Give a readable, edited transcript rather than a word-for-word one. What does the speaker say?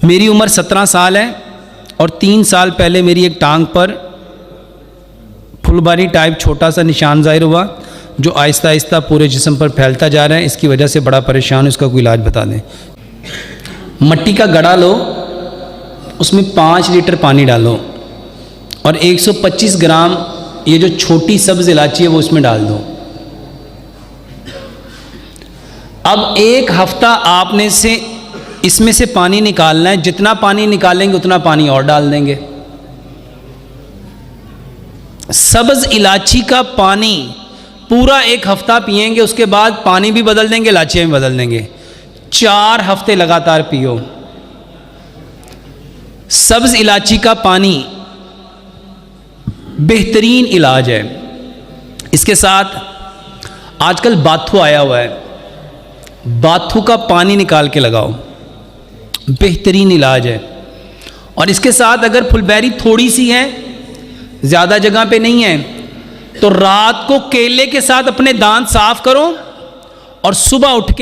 میری عمر 17 سال ہے اور 3 سال پہلے میری ایک ٹانگ پر پھلباری ٹائپ چھوٹا سا نشان ظاہر ہوا جو آہستہ آہستہ پورے جسم پر پھیلتا جا رہا ہے. اس کی وجہ سے بڑا پریشان ہوں, اس کا کوئی علاج بتا دیں. مٹی کا گڑھا لو, اس میں 5 لیٹر پانی ڈالو اور 125 گرام یہ جو چھوٹی سبز الائچی ہے وہ اس میں ڈال دو. اب 1 ہفتہ آپ نے اس میں سے پانی نکالنا ہے. جتنا پانی نکالیں گے اتنا پانی اور ڈال دیں گے. سبز الائچی کا پانی پورا 1 ہفتہ پئیں گے, اس کے بعد پانی بھی بدل دیں گے, الائچیاں بھی بدل دیں گے. 4 ہفتے لگاتار پیو. سبز الائچی کا پانی بہترین علاج ہے. اس کے ساتھ آج کل باتھو آیا ہوا ہے, باتھو کا پانی نکال کے لگاؤ, بہترین علاج ہے. اور اس کے ساتھ اگر پھلبیری تھوڑی سی ہے, زیادہ جگہ پہ نہیں ہے, تو رات کو کیلے کے ساتھ اپنے دانت صاف کرو اور صبح اٹھ کے